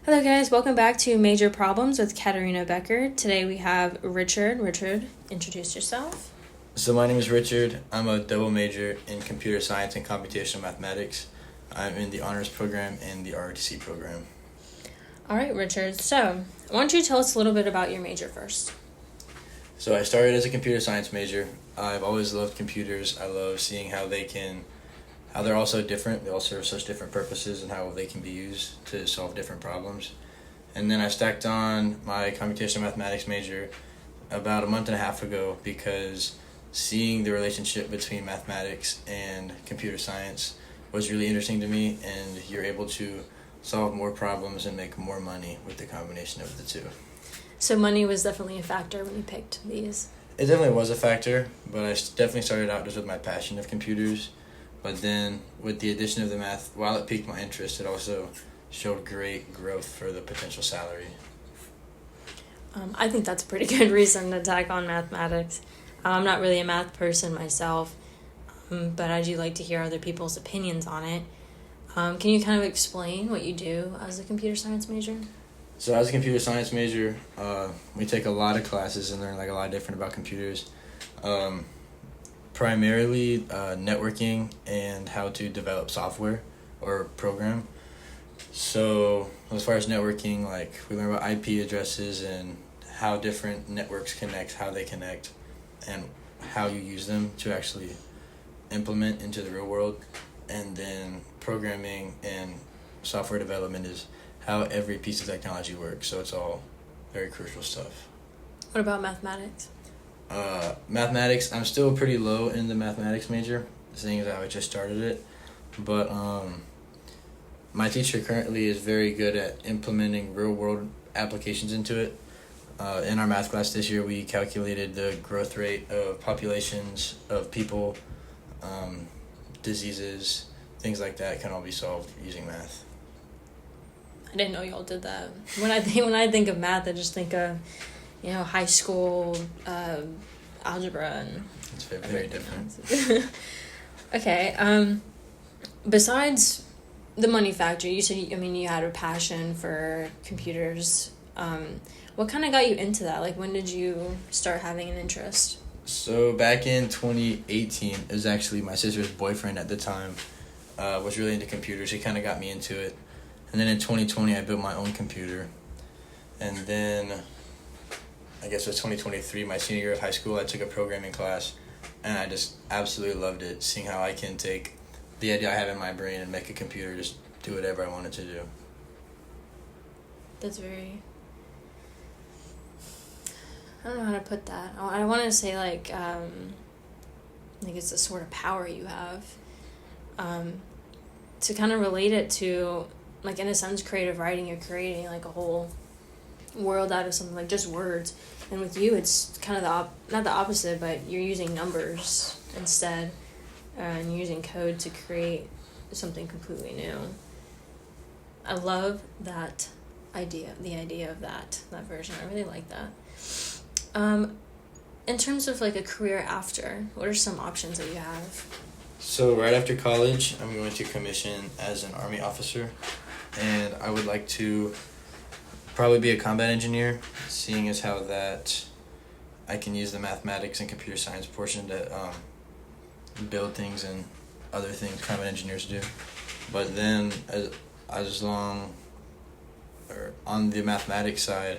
Hello, guys. Welcome back to Major Problems with Katarina Becker. Today we have Richard. Richard, introduce yourself. So my name is Richard. I'm a double major in computer science and computational mathematics. I'm in the honors program and the ROTC program. All right, Richard. So, why don't you tell us a little bit about your major first? So I started as a computer science major. I've always loved computers. I love seeing how they're all so different. They all serve such different purposes and how they can be used to solve different problems. And then I stacked on my computational mathematics major about a month and a half ago because seeing the relationship between mathematics and computer science was really interesting to me, and you're able to solve more problems and make more money with the combination of the two. So, money was definitely a factor when you picked these. It definitely was a factor, but I definitely started out just with my passion of computers. But then with the addition of the math, while it piqued my interest, it also showed great growth for the potential salary. I think that's a pretty good reason to tack on mathematics. I'm not really a math person myself, but I do like to hear other people's opinions on it. Can you kind of explain what you do as a computer science major? So as a computer science major, we take a lot of classes and learn a lot different about computers. Primarily networking and how to develop software or program. So as far as networking, we learn about IP addresses and how different networks connect, how they connect, and how you use them to actually implement into the real world. And then programming and software development is how every piece of technology works. So it's all very crucial stuff. What about mathematics? Mathematics, I'm still pretty low in the mathematics major, seeing as how I just started it. But my teacher currently is very good at implementing real world applications into it. In our math class this year, we calculated the growth rate of populations of people, diseases, things like that can all be solved using math. I didn't know y'all did that. When I think of math, I just think of high school algebra and It's very, very different. Okay. Besides the money factor, you said you had a passion for computers. What kind of got you into that? Like, when did you start having an interest? So back in 2018, it was actually my sister's boyfriend at the time was really into computers. He kind of got me into it. And then in 2020, I built my own computer. And then I guess it was 2023, my senior year of high school, I took a programming class, and I just absolutely loved it, seeing how I can take the idea I have in my brain and make a computer just do whatever I want it to do. That's very... I don't know how to put that. I want to say, it's a sort of power you have. To kind of relate it to, in a sense, creative writing, you're creating, a whole world out of something, just words. And with you, it's kind of not the opposite, but you're using numbers instead, and you're using code to create something completely new. I love that idea, the idea of that version. I really like that. In terms of a career after, what are some options that you have? So right after college, I'm going to commission as an Army officer, and I would like to probably be a combat engineer, seeing as how that I can use the mathematics and computer science portion to build things and other things combat engineers do. But then on the mathematics side,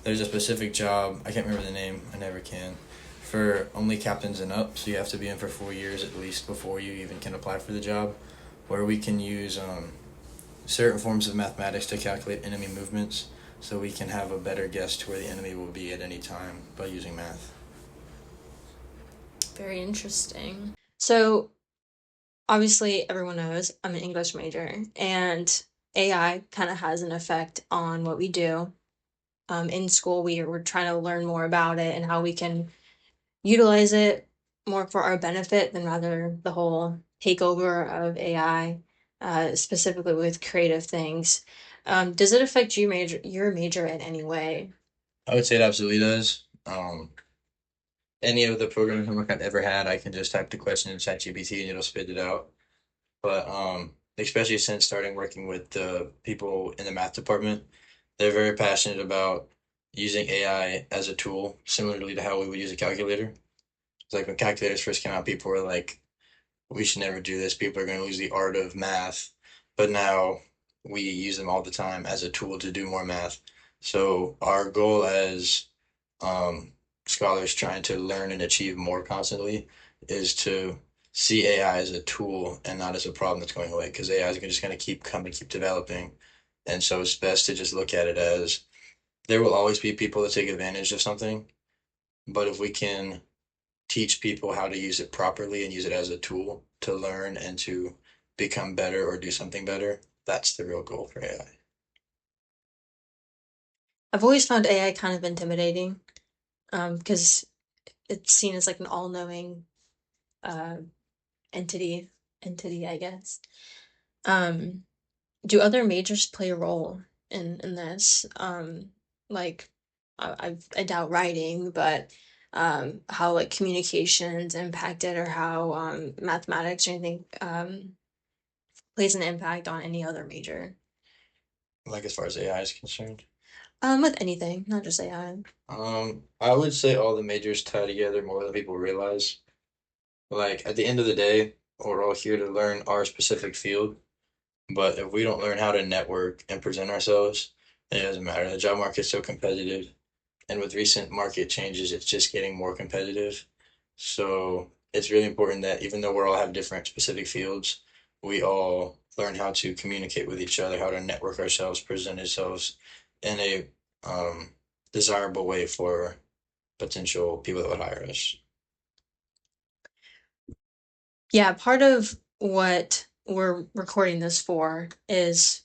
there's a specific job, I can't remember the name, I never can, for only captains and up, so you have to be in for 4 years at least before you even can apply for the job, where we can use certain forms of mathematics to calculate enemy movements, so we can have a better guess to where the enemy will be at any time by using math. Very interesting. So, obviously, everyone knows I'm an English major, and AI kind of has an effect on what we do. In school, we're trying to learn more about it and how we can utilize it more for our benefit than rather the whole takeover of AI, specifically with creative things. Does it affect your major in any way? I would say it absolutely does. Any of the programming homework I've ever had, I can just type the question in ChatGPT and it'll spit it out. But especially since starting working with the people in the math department. They're very passionate about using AI as a tool, similarly to how we would use a calculator. It's like when calculators first came out, people were like, we should never do this. People are going to lose the art of math. But now we use them all the time as a tool to do more math. So our goal as um, scholars trying to learn and achieve more constantly is to see AI as a tool and not as a problem that's going away because AI is just going to keep coming, keep developing. And so it's best to just look at it as there will always be people that take advantage of something, but if we can teach people how to use it properly and use it as a tool to learn and to become better or do something better, that's the real goal for AI. I've always found AI kind of intimidating, because it's seen as like an all-knowing uh, entity, I guess. Um, do other majors play a role in this? Like, I doubt writing, but how like communications impacted, or how mathematics or anything plays an impact on any other major. Like as far as AI is concerned. With anything, not just AI. I would say all the majors tie together more than people realize. Like at the end of the day, we're all here to learn our specific field, but if we don't learn how to network and present ourselves, then it doesn't matter. The job market's so competitive, and with recent market changes, it's just getting more competitive. So it's really important that even though we all have different specific fields, we all learn how to communicate with each other, how to network ourselves, present ourselves in a um, desirable way for potential people that would hire us. Yeah, part of what we're recording this for is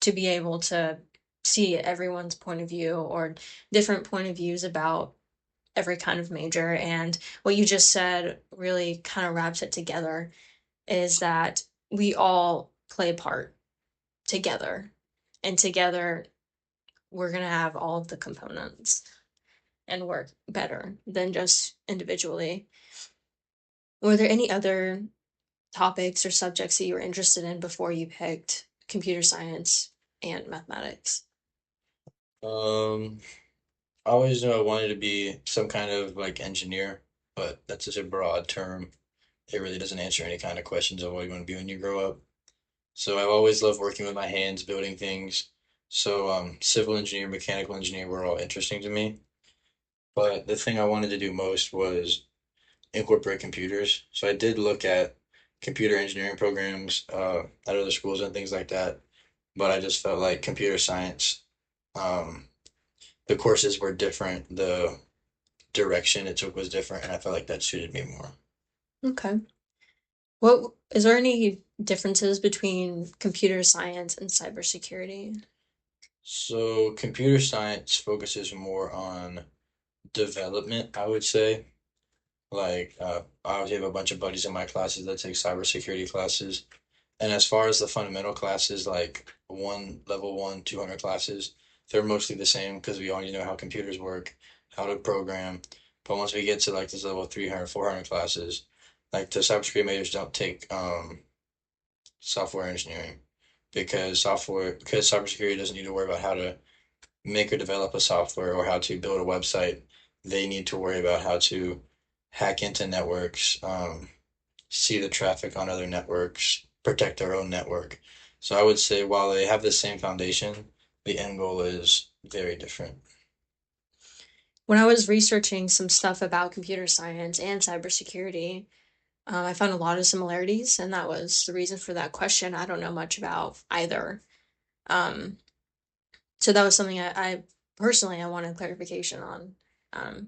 to be able to see everyone's point of view, or different point of views about every kind of major. And what you just said really kind of wraps it together, is that we all play a part together. And together, we're going to have all of the components and work better than just individually. Were there any other topics or subjects that you were interested in before you picked computer science and mathematics? Um, I always knew I wanted to be some kind of like engineer, but that's such a broad term. It really doesn't answer any kind of questions of what you want to be when you grow up. So I've always loved working with my hands, building things. So civil engineer, mechanical engineer were all interesting to me. But the thing I wanted to do most was incorporate computers. So I did look at computer engineering programs at other schools and things like that. But I just felt like computer science, um, the courses were different, the direction it took was different, and I felt like that suited me more. Okay. What is there any differences between computer science and cybersecurity? So computer science focuses more on development, I would say. Like, I always have a bunch of buddies in my classes that take cybersecurity classes. And as far as the fundamental classes, like level one, 200 classes, they're mostly the same because we all need to know how computers work, how to program. But once we get to like this level 300, 400 classes, like the cybersecurity majors don't take software engineering because cybersecurity doesn't need to worry about how to make or develop a software or how to build a website. They need to worry about how to hack into networks, see the traffic on other networks, protect their own network. So I would say while they have the same foundation, the end goal is very different. When I was researching some stuff about computer science and cybersecurity, I found a lot of similarities, and that was the reason for that question. I don't know much about either. Um, so that was something I personally I wanted clarification on. Um,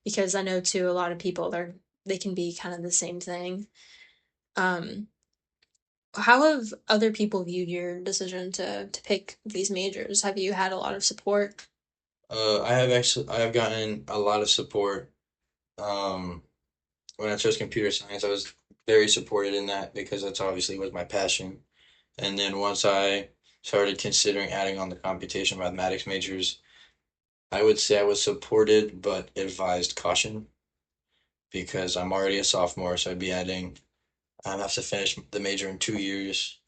because I know too a lot of people they can be kind of the same thing. Um, how have other people viewed your decision to pick these majors? Have you had a lot of support? I have gotten a lot of support. Um, when I chose computer science, I was very supported in that because that's obviously was my passion. And then once I started considering adding on the computation mathematics majors, I would say I was supported but advised caution because I'm already a sophomore, so I'd be adding, I have to finish the major in 2 years.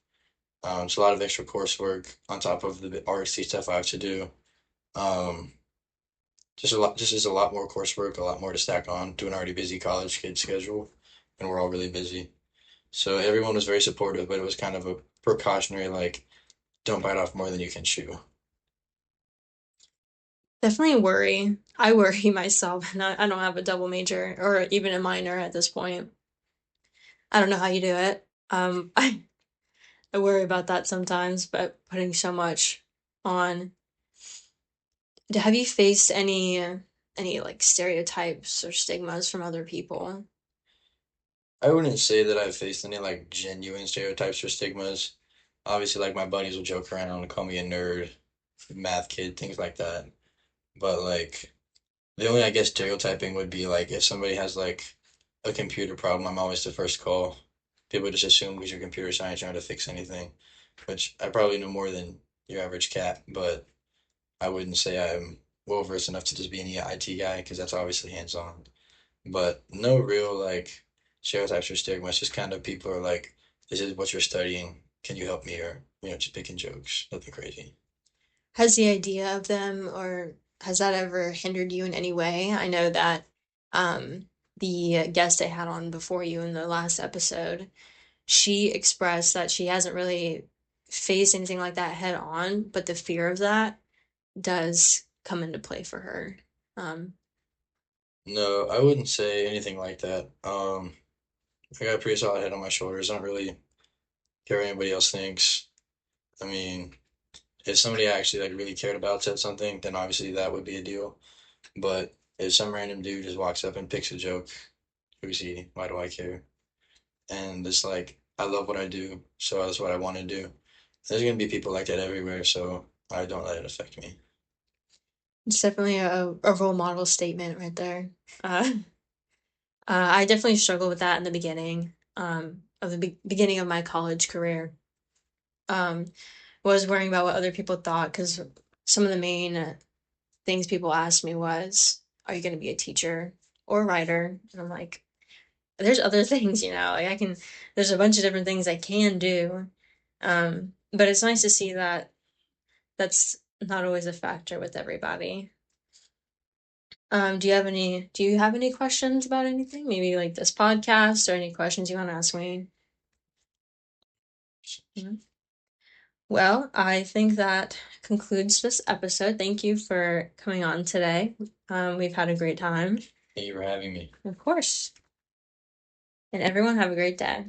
It's a lot of extra coursework on top of the RSC stuff I have to do. Um, just is a lot more coursework, a lot more to stack on to an already busy college kid schedule, and we're all really busy. So everyone was very supportive, but it was kind of a precautionary, like, don't bite off more than you can chew. Definitely worry. I worry myself, and I don't have a double major or even a minor at this point. I don't know how you do it. I worry about that sometimes, but putting so much on. Have you faced any like stereotypes or stigmas from other people? I wouldn't say that I've faced any like genuine stereotypes or stigmas. Obviously, like my buddies will joke around and call me a nerd, math kid, things like that. But like the only I guess stereotyping would be like if somebody has like a computer problem, I'm always the first call. People just assume because you're computer science, you're not to fix anything, which I probably know more than your average cat, but I wouldn't say I'm well versed enough to just be any IT guy because that's obviously hands-on. But no real like stereotypes or stigma. It's just kind of people are like, this is what you're studying. Can you help me? Or, just picking jokes. Nothing crazy. Has the idea of them or has that ever hindered you in any way? I know that the guest I had on before you in the last episode, she expressed that she hasn't really faced anything like that head on, but the fear of that does come into play for her. Um, No, I wouldn't say anything like that. I got a pretty solid head on my shoulders. I don't really care what anybody else thinks. I mean, if somebody actually like really cared about said something, then obviously that would be a deal. But if some random dude just walks up and picks a joke, who's he? Why do I care? And it's like I love what I do, so that's what I want to do. There's gonna be people like that everywhere, so I don't let it affect me. it's definitely a role model statement right there. Uh, I definitely struggled with that in the beginning, of the beginning of my college career. Um, was worrying about what other people thought because some of the main things people asked me was, "Are you going to be a teacher or a writer?" And I'm like, "There's other things, like I can. There's a bunch of different things I can do." But it's nice to see that that's not always a factor with everybody. Do you have any questions about anything? Maybe like this podcast or any questions you want to ask me? Mhm. Well, I think that concludes this episode. Thank you for coming on today. We've had a great time. Thank you for having me. Of course. And everyone have a great day.